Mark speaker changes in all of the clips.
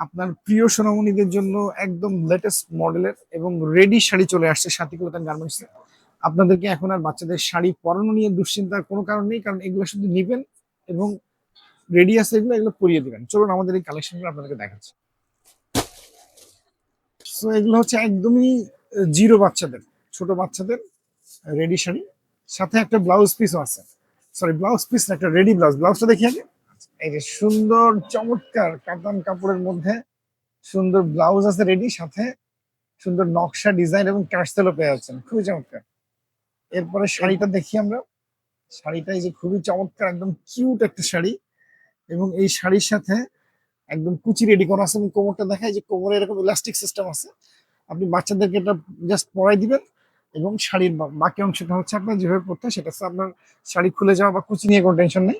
Speaker 1: আপনার প্রিয় সোনামণিদের জন্য একদম লেটেস্ট মডেলের এবং রেডি শাড়ি চলে আসছে সাথী ক্লথ গার্মেন্টস। আপনাদেরকে এখন আর বাচ্চাদের শাড়ি পরানো নিয়ে দুশ্চিন্তার কোনো কারণ নেই, কারণ এগুলো শুধু নিবেন এবং রেডি আছে, এগুলো এগুলো পরিয়ে দিবেন। চলুন আমাদের এই কালেকশনগুলো আপনাদেরকে দেখাচ্ছি। সো এগুলো হচ্ছে একদমই জিরো বাচ্চাদের, ছোট বাচ্চাদের রেডি শাড়ি, সাথে একটা ব্লাউজ পিসও আছে। সরি, ব্লাউজ পিস না, একটা রেডি ব্লাউজ। ব্লাউজটা দেখি আগে। এই যে সুন্দর চমৎকার কাতান কাপড়ের মধ্যে সুন্দর ব্লাউজ আছে রেডি, সাথে সুন্দর নকশা ডিজাইন এবং ক্যাশতেলও পেয়ে যাচ্ছেন, খুবই চমৎকার। এরপরে শাড়িটা দেখি আমরা। শাড়িটা এই যে খুবই চমৎকার, একদম কিউট একটা শাড়ি, এবং এই শাড়ির সাথে একদম কুচি রেডি করা আছে এবং কোমরটা দেখায় যে কোমরে এরকম ইলাস্টিক সিস্টেম আছে। আপনি বাচ্চাদেরকে এটা জাস্ট পরাই দিবেন এবং শাড়ির বাকি অংশটা হচ্ছে আপনার যেভাবে পড়তে হয় সেটা হচ্ছে আপনার শাড়ি খুলে যাওয়া বা কুচি নিয়ে কোনো টেনশন নেই।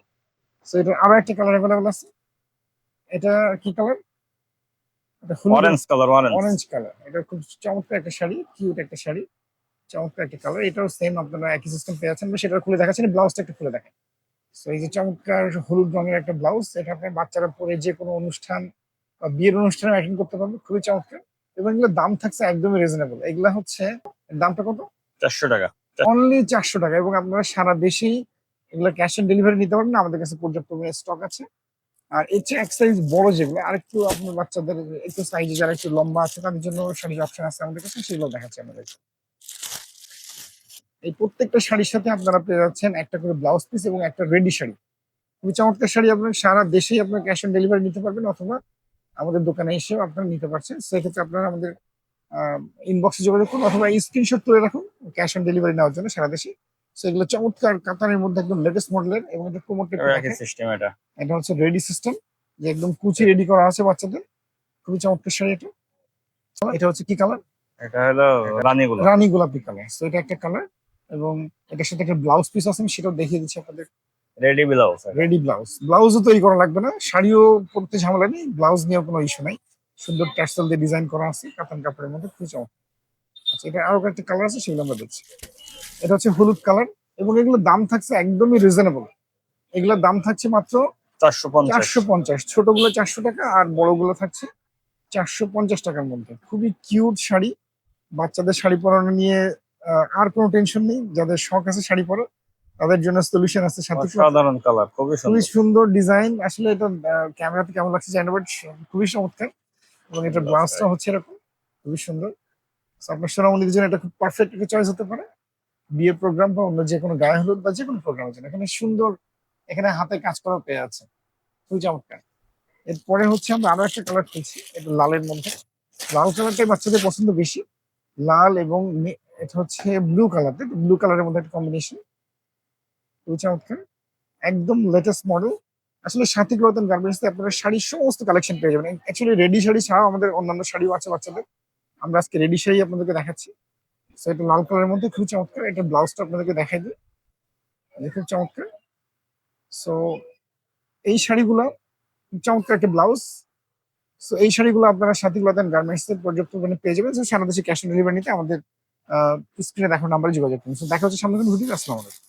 Speaker 1: তো এটা আরো একটা কালার অ্যাভেলেবল আছে। এটা কি কালার? এটা হলুদ
Speaker 2: অরেঞ্জ কালার।
Speaker 1: Orange colour. এটা খুব চমৎকার একটা শাড়ি, কিউট একটা শাড়ি, চমৎকার একটা কালার। এটাও সেম আপনারা একই সিস্টেম পেয়ে যাচ্ছেন। সেটা খুলে দেখাচ্ছেন, ব্লাউজটা একটু খুলে দেখেন। তো এই যে চমৎকার হলুদ রঙের একটা ব্লাউজ, এটা আপনার বাচ্চারা পরে যে কোনো অনুষ্ঠান বা বিয়ের অনুষ্ঠানে অ্যাটেন্ড করতে পারবে, খুবই চমৎকার। এবং এগুলোর দাম থাকছে একদমই রিজনেবল। এগুলা হচ্ছে, দামটা কত?
Speaker 2: 400 টাকা।
Speaker 1: অনলি 400 টাকা। এবং আপনারা সারা দেশেই এগুলো ক্যাশ অন ডেলিভারি নিতে পারবেন, আমাদের কাছে পর্যাপ্ত স্টক আছে। আর এর চেয়ে এক সাইজ বড় যেগুলো, আরেকটু আপনার বাচ্চাদের একটু সাইজে যারা একটু লম্বা আছে তাদের জন্য শাড়ির অপশন আছে আমাদের কাছে, সেগুলো দেখাচ্ছি আমাদের। এই প্রত্যেকটা শাড়ির সাথে আপনারা পেয়ে যাচ্ছেন একটা করে ব্লাউজ পিস এবং একটা রেডি শাড়ি। খুবই চমৎকার শাড়ি। আপনার সারা দেশেই আপনার ক্যাশ অন ডেলিভারি নিতে পারবেন, অথবা আমাদের দোকানে এসেও আপনারা নিতে পারছেন। সেক্ষেত্রে আপনারা আমাদের ইনবক্সে যোগাযোগ করুন, অথবা স্ক্রিনশট তুলে রাখুন ক্যাশ অন ডেলিভারি নেওয়ার জন্য সারা দেশে। সো এগুলো চমৎকার কাতানের মধ্যে একদম লেটেস্ট মডেলের, এবং এটা কোমরটা একটু
Speaker 2: একই
Speaker 1: দেখেন।
Speaker 2: সিস্টেম এটা।
Speaker 1: এটা হচ্ছে রেডি সিস্টেম, যে একদম কুচি রেডি করা আছে বাচ্চাদের। খুবই চমৎকার শাড়ি এটা। এটা হচ্ছে কি কালার?
Speaker 2: এটা হলো রানী গোলাপ।
Speaker 1: রানী গোলাপি কালার। তো এটা একটা কালার, এবং এটার সাথে একটা ব্লাউজ পিস আছে, আমি সেটাও দেখিয়ে দিচ্ছি আপনাদের।
Speaker 2: Ready blouse.
Speaker 1: Ready blouse. ব্লাউজও তৈরি করা লাগবে না, শাড়িও পরতে ঝামেলা নেই, ব্লাউজ নিয়েও কোনো ইস্যু নাই। সুন্দর ট্যাসেল দিয়ে ডিজাইন করা আছে কাতান কাপড়ের মধ্যে, খুবই চমৎকার। আচ্ছা, এটা আরো একটা কালার আছে, সেগুলো আমরা দেখছি। এটা হচ্ছে হলুদ কালার, এবং এগুলোর দাম থাকছে একদমই রিজনেবল। এগুলোর দাম থাকছে মাত্র
Speaker 2: 450।
Speaker 1: 450। ছোটগুলো 400 টাকা, আর বড়গুলো থাকছে 450 টাকার মধ্যে। খুবই কিউট শাড়ি। বাচ্চাদের শাড়ি পরানো নিয়ে আর কোনো টেনশন নেই। যাদের শখ আছে শাড়ি পরা, তাদের জন্য সলিউশন আছে সাথী ক্লথ।
Speaker 2: সাধারণ কালার, খুবই
Speaker 1: খুবই
Speaker 2: সুন্দর।
Speaker 1: সুন্দর ডিজাইন। আসলে এটা ক্যামেরাতে কেমন লাগছে জানি না, বাট খুবই চমৎকার। এবং এটা ব্লাউজটা হচ্ছে এরকম, খুবই সুন্দর। So, আপনার সোনামণিদের জন্য এটা খুব পারফেক্ট একটা চয়েস হতে পারে, বিয়ে প্রোগ্রাম বা অন্য যে কোনো গায়ে হলুদ বা যে কোনো প্রোগ্রামের জন্য। এখানে সুন্দর, এখানে হাতে কাজ করা পেয়ে আছে, খুবই চমৎকার। এরপরে হচ্ছে আমরা আরো একটা কালার পেয়েছি, এটা লালের মধ্যে। লাল কালারটাই বাচ্চাদের পছন্দ বেশি। লাল এবং এটা হচ্ছে ব্লু কালার, ব্লু কালারের মধ্যে একটা কম্বিনেশন, খুবই চমৎকার। একদম লেটেস্ট মডেল। আসলে সাথী ক্লথ এন্ড গার্মেন্টস আপনারা শাড়ির সমস্ত কালেকশন পেয়ে যাবেন। অ্যাকচুয়ালি রেডি শাড়ি ছাড়াও আমাদের অন্যান্য শাড়িও আছে বাচ্চাদের। আমরা আজকে রেডি শাড়ি আপনাদেরকে দেখাচ্ছি। সো এটা লাল কালারের মধ্যে খুবই চমৎকার। এটা ব্লাউজটা আপনাদেরকে দেখাই দিই, এটা খুব চমৎকার। সো এই শাড়িগুলো চমৎকার একটা ব্লাউজ। সো এই শাড়িগুলো আপনারা সাথী ক্লথ এন্ড গার্মেন্টস এর পর্যাপ্ত পরিমাণে পেয়ে যাবেন। সারা দেশে ক্যাশ অন ডেলিভারি নিতে আমাদের স্ক্রিনে দেখানো নাম্বারে যোগাযোগ করুন। So দেখা হচ্ছে সামনে ভিডিও। আসসালামু আলাইকুম।